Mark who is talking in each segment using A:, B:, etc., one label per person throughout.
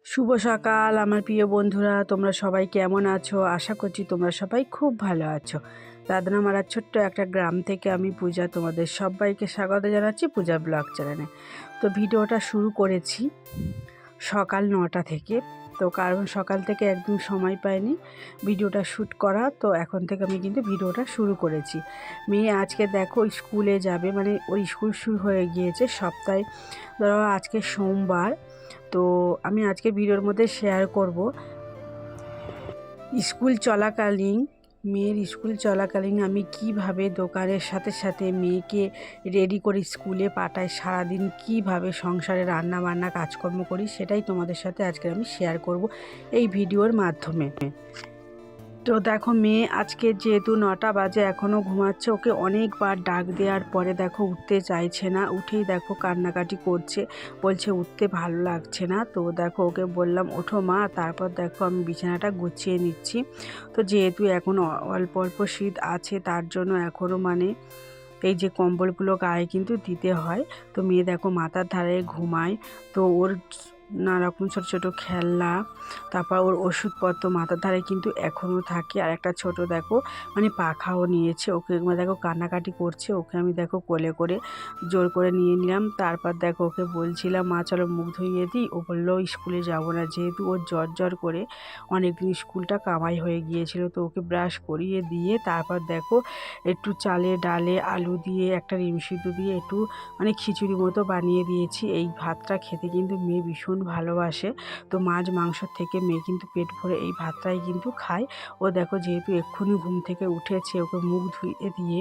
A: শুভ সকাল আমার প্রিয় বন্ধুরা, তোমরা সবাই কেমন আছো? আশা করছি তোমরা সবাই খুব ভালো আছো। রাধনামারার ছোট্ট একটা গ্রাম থেকে আমি পূজা তোমাদের সবাইকে স্বাগত জানাচ্ছি পূজা ব্লগ চ্যানেলে। তো ভিডিওটা শুরু করেছি সকাল 9টা থেকে। তো কারণ সকাল থেকে একদম সময় পাইনি ভিডিওটা শ্যুট করা, তো এখন থেকে আমি কিন্তু ভিডিওটা শুরু করেছি। মেয়ে আজকে দেখো স্কুলে যাবে, মানে ওর স্কুল শুরু হয়ে গিয়েছে সপ্তাহে, ধরো আজকে সোমবার। তো আমি আজকে ভিডিওর মধ্যে শেয়ার করব মেয়ের স্কুল চলাকালীন আমি কিভাবে দোকানের সাথে সাথে মেয়েকে রেডি করে স্কুলে পাঠাই, সারাদিন কিভাবে সংসারে রান্না বান্না কাজকর্ম করি, সেটাই তোমাদের সাথে আজকে আমি শেয়ার করব এই ভিডিওর মাধ্যমে। তো দেখো মেয়ে আজকে যেহেতু 9টা বাজে এখনও ঘুমাচ্ছে, ওকে অনেকবার ডাক দেওয়ার পরে দেখো উঠতে চাইছে না, উঠেই দেখো কান্নাকাটি করছে, বলছে উঠতে ভালো লাগছে না। তো দেখো ওকে বললাম ওঠো মা, তারপর দেখো আমি বিছানাটা গুছিয়ে নিচ্ছি। তো যেহেতু এখন অল্প অল্প শীত আছে, তার জন্য এখনও মানে এই যে কম্বলগুলো গায়ে কিন্তু দিতে হয়। তো মেয়ে দেখো মাথার ধারে ঘুমায়, তো ওর নানারকম ছোটো ছোটো খেলনা, তারপর ওর ওষুধপত্র মাথার ধারে কিন্তু এখনও থাকে। আর একটা ছোট দেখো মানে পাখাও নিয়েছে, ওকে দেখো কান্নাকাটি করছে, ওকে আমি দেখো কোলে করে জোর করে নিয়ে নিলাম। তারপর দেখো ওকে বলছিলাম মা চলো মুখ ধুইয়ে দিই, ও বললো স্কুলে যাব না, যেহেতু ওর জ্বর জ্বর করে অনেকদিন স্কুলটা কামাই হয়ে গিয়েছিল। তো ওকে ব্রাশ করিয়ে দিয়ে তারপর দেখো একটু চালে ডালে আলু দিয়ে একটা ডিম সিদ্ধ দিয়ে একটু মানে খিচুড়ি মতো বানিয়ে দিয়েছি। এই ভাতটা খেতে কিন্তু মেয়ে ভীষণ ভালোবাসে। তো মাছ মাংসর থেকে মেয়ে কিন্তু পেট ভরে এই ভাতটাই কিন্তু খায়। ও দেখো যেহেতু এক্ষুনি ঘুম থেকে উঠেছে, ওকে মুখ ধুইয়ে দিয়ে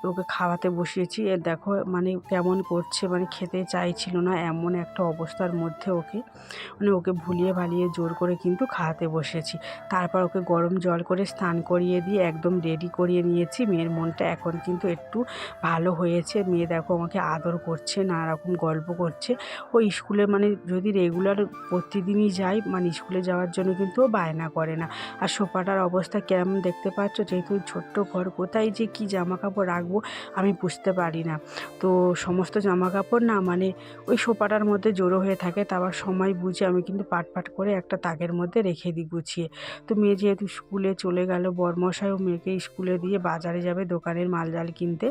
A: ওকে খাওয়াতে বসিয়েছি। এর দেখো মানে কেমন করছে, মানে খেতে চাইছিল না, এমন একটা অবস্থার মধ্যে ওকে ভুলিয়ে ভালিয়ে জোর করে কিন্তু খাওয়াতে বসেছি। তারপর ওকে গরম জল করে স্নান করিয়ে দিয়ে একদম রেডি করিয়ে নিয়েছি। মেয়ের মনটা এখন কিন্তু একটু ভালো হয়েছে। মেয়ে দেখো আমাকে আদর করছে, নানা রকম গল্প করছে। ও স্কুলে মানে যদি রেগুলার প্রতিদিনই যায়, মানে স্কুলে যাওয়ার জন্য কিন্তু ও বায়না করে না। আর সোফাটার অবস্থা কেমন দেখতে পাচ্ছ, যেহেতু ছোট্ট ঘর, কোথায় যে কি জামা কাপড় রাখবো আমি বুঝতে পারি না। তো সমস্ত জামা কাপড় না মানে ওই সোফাটার মধ্যে জড়ো হয়ে থাকে, তারপর সময় বুঝে আমি কিন্তু পাট পাট করে একটা তাকের মধ্যে রেখে দিই গুছিয়ে। তো মেয়ে যেহেতু স্কুলে চলে গেল, বরমশাইও মেয়েকে স্কুলে দিয়ে বাজারে যাবে দোকানের মালজাল কিনতে।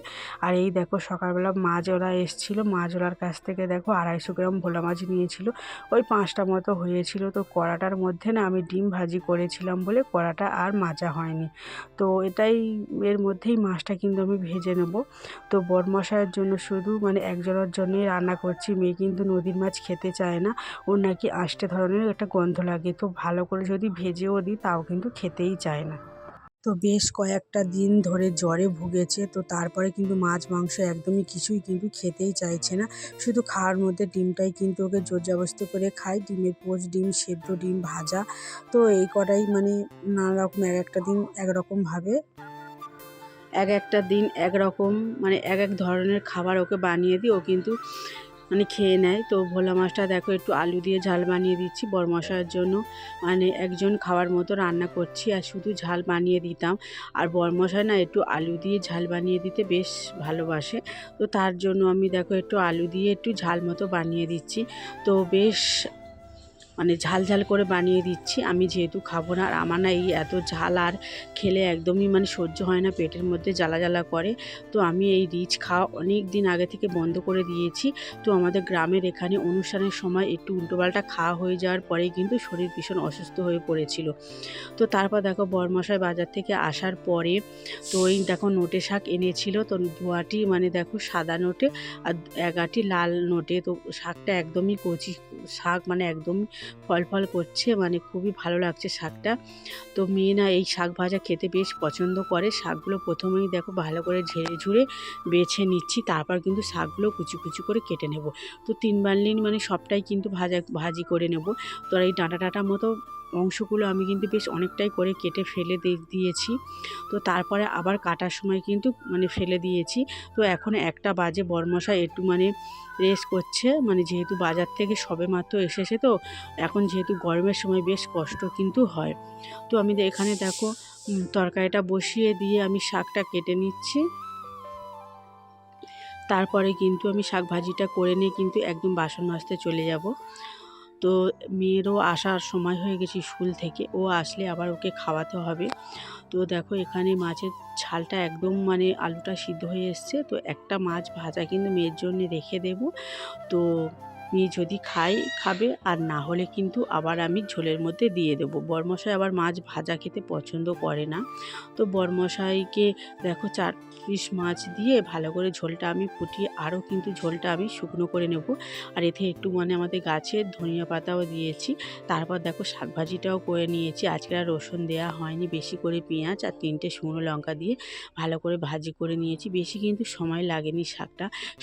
A: আর এই দেখো সকালবেলা মাছ ওরা এসেছিলো, মাছ ওলার কাছ থেকে দেখো 250 গ্রাম ভোলা মাছ নিয়েছিল, ওই 5টা মতো হয়েছিল। তো কড়াটার মধ্যে না আমি ডিম ভাজি করেছিলাম বলে কড়াটা আর মাজা হয়নি। তো এটাই এর মধ্যেই মাছটা কিন্তু আমি ভেজে নেব। তো বরমশাইয়ের জন্য শুধু মানে একজনের জন্যই রান্না করছি। মেয়ে কিন্তু নদীর মাছ খেতে চায় না, ওর নাকি আষ্টে ধরনের একটা গন্ধ লাগে। তো ভালো করে যদি ভেজেও দিই তাও কিন্তু খেতেই চায় না। তো বেশ কয়েকটা দিন ধরে জ্বরে ভুগেছে, তো তারপরে কিন্তু মাছ মাংস একদমই কিছুই কিন্তু খেতেই চাইছে না, শুধু খাওয়ার মধ্যে ডিমটাই কিন্তু ওকে জোর জবরদস্তি করে খায়, ডিমের পোচ, ডিম সেদ্ধ, ডিম ভাজা। তো এই কটাই মানে নানা রকম এক একটা দিন একরকমভাবে এক একটা দিন একরকম মানে এক এক ধরনের খাবার ওকে বানিয়ে দিই, ও কিন্তু মানে খেয়ে নেয়। তো ভোলা মাছটা দেখো একটু আলু দিয়ে ঝাল বানিয়ে দিচ্ছি বরমশাইয়ের জন্য, মানে একজন খাওয়ার মতো রান্না করছি আর শুধু ঝাল বানিয়ে দিতাম। আর বরমশাই না একটু আলু দিয়ে ঝাল বানিয়ে দিতে বেশ ভালোবাসে, তো তার জন্য আমি দেখো একটু আলু দিয়ে একটু ঝাল মতো বানিয়ে দিচ্ছি। তো বেশ মানে ঝাল ঝাল করে বানিয়ে দিচ্ছি, আমি যেহেতু খাবো না। আর আমার না এই এত ঝাল আর খেলে একদমই মানে সহ্য হয় না, পেটের মধ্যে জ্বালা জ্বালা করে। তো আমি এই রিচ খাওয়া অনেক দিন আগে থেকে বন্ধ করে দিয়েছি। তো আমাদের গ্রামের এখানে অনুষ্ঠানের সময় একটু উল্টোপাল্টা খাওয়া হয়ে যাওয়ার পরেই কিন্তু শরীর ভীষণ অসুস্থ হয়ে পড়েছিল। তো তারপর দেখো বরমশাই বাজার থেকে আসার পরে তো এই দেখো নোটে শাক এনেছিল, তো 2আটি মানে দেখো সাদা নোটে আর 1আটি লাল নোটে। তো শাকটা একদমই কচি শাক, মানে একদম ফল ফল করছে, মানে খুবই ভালো লাগছে শাকটা। তো মেয়ে না এই শাক ভাজা খেতে বেশ পছন্দ করে। শাকগুলো প্রথমেই দেখো ভালো করে ঝেড়ে ঝুড়ে বেছে নিচ্ছি, তারপর কিন্তু শাকগুলো কুচি কুচি করে কেটে নেব। তো 3 বার্লিন মানে সবটাই কিন্তু ভাজি করে নেব। তো এই ডাঁটা ডাঁটা মতো অংশগুলো আমি কিন্তু বেশ অনেকটাই করে কেটে ফেলে দিয়েছি। তো তারপরে আবার কাটার সময় কিন্তু মানে ফেলে দিয়েছি। তো এখন 1টা বাজে, বরমশাই একটু মানে রেস্ট করছে, মানে যেহেতু বাজার থেকে সবেমাত্র এসেছে, তো এখন যেহেতু গরমের সময় বেশ কষ্ট কিন্তু হয়। তো আমি এখানে দেখো তরকারিটা বসিয়ে দিয়ে আমি শাকটা কেটে নিচ্ছি। তারপরে কিন্তু আমি শাক ভাজিটা করে নিয়ে কিন্তু একদম বাসন মাজতে চলে যাব। তো মেয়েরও আসার সময় হয়ে গেছে স্কুল থেকে, ও আসলে আবার ওকে খাওয়াতে হবে। তো দেখো এখানে মাছের ঝালটা একদম মানে আলুটা সিদ্ধ হয়ে এসছে। তো একটা মাছ ভাজা কিন্তু মেয়ের জন্য রেখে দেব। তো মেয়ে যদি খাবে, আর না হলে কিন্তু আবার আমি ঝোলের মধ্যে দিয়ে দেবো। বরমশাই আবার মাছ ভাজা খেতে পছন্দ করে না। তো বরমশাইকে দেখো 4 পিস মাছ দিয়ে ভালো করে ঝোলটা আমি ফুটিয়ে আরও কিন্তু ঝোলটা আমি শুকনো করে নেব। আর এতে একটু মানে আমাদের গাছের ধনিয়া পাতাও দিয়েছি। তারপর দেখো শাকভাজিটাও করে নিয়েছি। আজকে আর রসুন দেওয়া হয়নি, বেশি করে পেঁয়াজ আর 3টে শুকনো লঙ্কা দিয়ে ভালো করে ভাজি করে নিয়েছি। বেশি কিন্তু সময় লাগেনি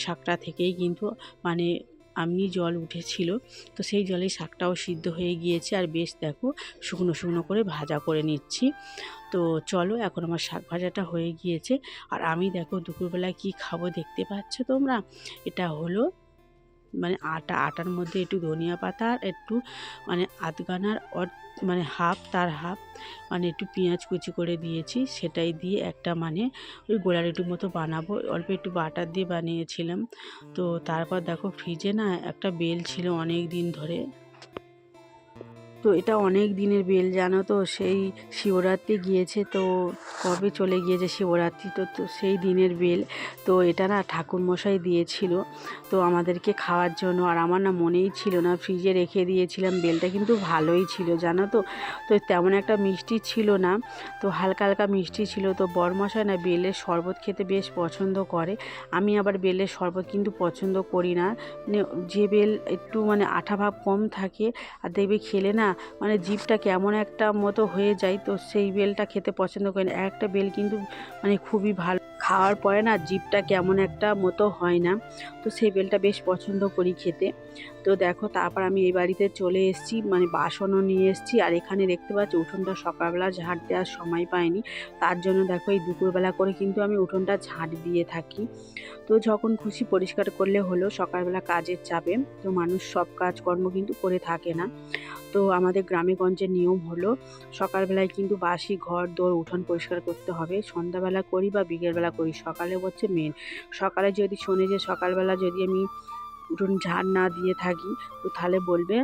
A: শাকটা থেকেই কিন্তু মানে জল উঠেছিল। তো সেই জলেই শাকটাও সিদ্ধ হয়ে গিয়েছে। আর বেশ দেখো শুকনো করে ভাজা করে নিচ্ছি। তো চলো, এখন আমার শাক ভাজাটা হয়ে গিয়েছে। আর আমি দেখো দুপুরবেলায় কি খাবো দেখতে পাচ্ছ তোমরা। এটা হলো মানে আটার মধ্যে একটু ধনিয়া পাতা আর একটু মানে আধখানার মানে হাফ মানে একটু পেঁয়াজ কুচি করে দিয়েছি। সেটাই দিয়ে একটা মানে ওই গোলারুটির মতো বানাবো। অল্প একটু বাটার দিয়ে বানিয়েছিলাম। তো তারপর দেখো ফ্রিজে না একটা বেল ছিল অনেক দিন ধরে। তো এটা অনেক দিনের বেল, জানো তো। সেই শিবরাত্রি গিয়েছে, তো কবে চলে গিয়েছে শিবরাত্রি, তো সেই দিনের বেল। তো এটা না ঠাকুরমশাই দিয়েছিল তো আমাদেরকে খাওয়ার জন্য। আর আমার না মনেই ছিল না, ফ্রিজে রেখে দিয়েছিলাম। বেলটা কিন্তু ভালোই ছিল, জানো তো। তো তেমন একটা মিষ্টি ছিল না, তো হালকা হালকা মিষ্টি ছিল। তো বরমশাই না বেলের শরবত খেতে বেশ পছন্দ করে। আমি আবার বেলের শরবত কিন্তু পছন্দ করি না। মানে যে বেল একটু মানে আঠা ভাব কম থাকে আর দেখবে খেলে না মানে জিভটা কেমন একটা মতো হয়ে যায়, তো সেই বেলটা খেতে পছন্দ করি না। একটা বেল কিন্তু মানে খুবই ভালো, খাওয়ার পরে না জিভটা কেমন একটা মতো হয় না। তো সেই বেলটা বেশ পছন্দ করি খেতে। তো দেখো তারপর আমি এই বাড়িতে চলে এসেছি, মানে বাসনও নিয়ে এসেছি। আর এখানে দেখতে পাচ্ছি উঠোনটা সকালবেলা ঝাঁট দেওয়ার সময় পাইনি, তার জন্য দেখো এই দুপুরবেলা করে কিন্তু আমি উঠোনটা ঝাঁট দিয়ে থাকি। তো যখন খুশি পরিষ্কার করলে হলো, সকালবেলা কাজের চাপে তো মানুষ সব কাজকর্ম কিন্তু করে থাকে না। তো আমাদের গ্রামে গঞ্জের নিয়ম হলো সকালবেলায় কিন্তু বাসি ঘর দোর উঠোন পরিষ্কার করতে হবে। সন্ধ্যাবেলা করি বা বিকেলবেলা করি, সকালে হচ্ছে মেন। সকালে যদি শোনে যে সকালবেলা যদি আমি উঠোন ঝাড় না দিয়ে থাকি, তো তাহলে বলবে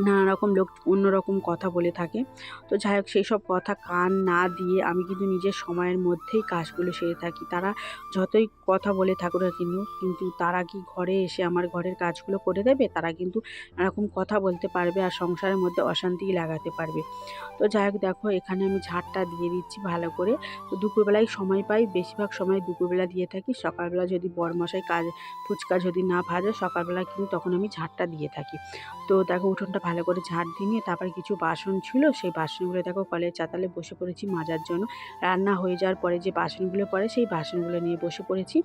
A: নানা রকম লোক অন্যরকম কথা বলে থাকে। তো যাই হোক, সেই সব কথা কান না দিয়ে আমি কিন্তু নিজের সময়ের মধ্যেই কাজগুলো সেরে থাকি। তারা যতই কথা বলে থাকুক না কিন্তু তারা কি ঘরে এসে আমার ঘরের কাজগুলো করে দেবে? তারা কিন্তু এরকম কথা বলতে পারবে আর সংসারের মধ্যে অশান্তি লাগাতে পারবে। তো যাই হোক দেখো এখানে আমি ঝাড়টা দিয়ে দিচ্ছি ভালো করে। তো দুপুরবেলায় সময় পাই, বেশিরভাগ সময় দুপুরবেলা দিয়ে থাকি। সকালবেলা যদি বরমশাই ফুচকা যদি না ভাজে সকালবেলা কিন্তু তখন আমি ঝাড়টা দিয়ে থাকি। তো দেখো উঠোনটা ভালো করে ঝাড় দিয়ে নিয়ে তারপরে কিছু বাসন ছিল, সেই বাসনগুলো দেখো কলের চাতালে বসে পড়েছি মাজার জন্য। রান্না হয়ে যাওয়ার পরে যে বাসনগুলো পড়ে সেই বাসনগুলো নিয়ে বসে পড়েছি।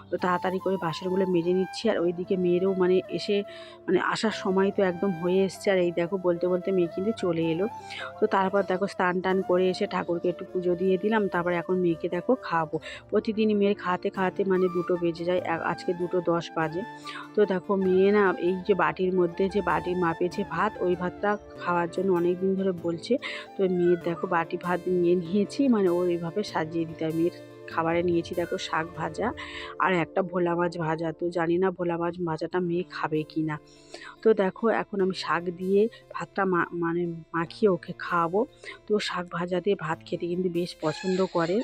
A: তো তাড়াতাড়ি করে বাসনগুলো মেজে নিচ্ছি। আর ওইদিকে মেয়েরও মানে এসে মানে আসার সময় তো একদম হয়ে এসছে। আর এই দেখো বলতে বলতে মেয়ে কিন্তু চলে এলো। তো তারপর দেখো স্নান টান করে এসে ঠাকুরকে একটু পুজো দিয়ে দিলাম। তারপর এখন মেয়েকে দেখো খাওয়াবো। প্রতিদিনই মেয়ের খাওয়াতে মানে 2টো বেজে যায়, আজকে 2:10 বাজে। তো দেখো মেয়ে না এই যে বাটির মধ্যে যে বাটির মাপে যে ভাত, ওই ভাতটা খাওয়ার জন্য অনেক দিন ধরে বলছে। তো মেয়ের দেখো বাটি ভাত নিয়ে নিয়েছি, মানে ও এইভাবে সাজিয়ে দিতে হয়। মেয়ের খাবারে নিয়েছি দেখো শাক ভাজা আর একটা ভোলা মাছ ভাজা। তো জানি না ভোলা মাছ ভাজাটা মেয়ে খাবে কি না। তো দেখো এখন আমি শাক দিয়ে ভাতটা মানে মাখিয়ে ওকে খাওয়াবো। তো শাক ভাজা দিয়ে ভাত খেতে কিন্তু বেশ পছন্দ করে।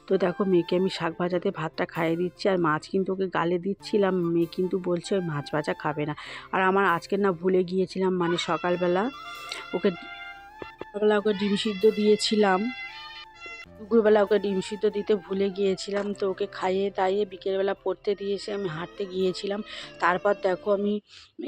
A: তো দেখো মেয়েকে আমি শাক ভাজাতে ভাতটা খাইয়ে দিচ্ছি, আর মাছ কিন্তু ওকে গালে দিচ্ছিলাম। মেয়ে কিন্তু বলছে ওই মাছ ভাজা খাবে না। আর আমার আজকে না ভুলে গিয়েছিলাম, মানে সকালবেলা ওকে ডিম সিদ্ধ দিয়েছিলাম। দুপুরবেলা ওকে ডিম সিদ্ধ দিতে ভুলে গিয়েছিলাম। তো ওকে খাইয়ে দাইয়ে বিকেলবেলা পড়তে দিয়ে এসে আমি হাঁটতে গিয়েছিলাম। তারপর দেখো আমি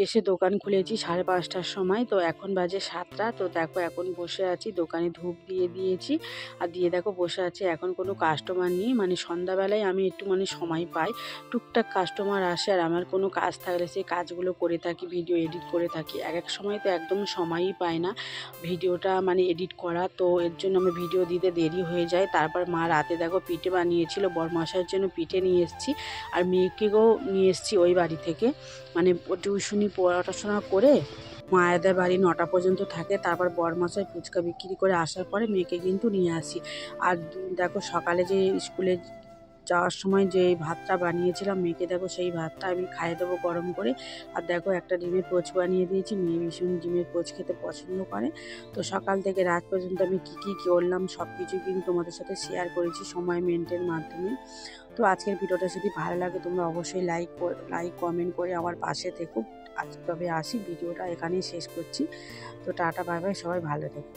A: এসে দোকান খুলেছি 5:30টার সময়। তো এখন বাজে 7টা। তো দেখো এখন বসে আছি, দোকানে ধূপ দিয়ে দিয়েছি আর দিয়ে দেখো বসে আছি। এখন কোনো কাস্টমার নেই, মানে সন্ধ্যাবেলায় আমি একটু মানে সময় পাই, টুকটাক কাস্টমার আসে। আর আমার কোনো কাজ থাকলে সেই কাজগুলো করে থাকি, ভিডিও এডিট করে থাকি। এক সময় তো একদম সময়ই পাই না ভিডিওটা মানে এডিট করা, তো এর জন্য আমি ভিডিও দিতে দেরি হয়ে যায়। তারপর মা রাতে দেখো পিঠে বানিয়েছিল, বরমশাইয়ের জন্য পিঠে নিয়ে এসেছি আর মেয়েকেও নিয়ে এসেছি ওই বাড়ি থেকে। মানে টিউশনি পড়াশোনা করে মায়েদের বাড়ি 9টা পর্যন্ত থাকে। তারপর বরমশাই ফুচকা বিক্রি করে আসার পরে মেয়েকে কিন্তু নিয়ে আসি। আর দেখো সকালে যে স্কুলে যাওয়ার সময় যে এই ভাতটা বানিয়েছিলাম মেয়েকে দেখো সেই ভাতটা আমি খাইয়ে দেবো গরম করে। আর দেখো একটা ডিমের পোচ বানিয়ে দিয়েছি, মেয়ে ভীষণ ডিমের পোচ খেতে পছন্দ করে। তো সকাল থেকে রাত পর্যন্ত আমি কী করলাম সব কিছুই কিন্তু তোমাদের সাথে শেয়ার করেছি সময় মেন্টের মাধ্যমে। তো আজকের ভিডিওটা যদি ভালো লাগে তোমরা অবশ্যই লাইক কমেন্ট করে আমার পাশে থেকো। আজ তবে আসি, ভিডিওটা এখানেই শেষ করছি। তো টাটা বাই বাই, সবাই ভালো থেকো।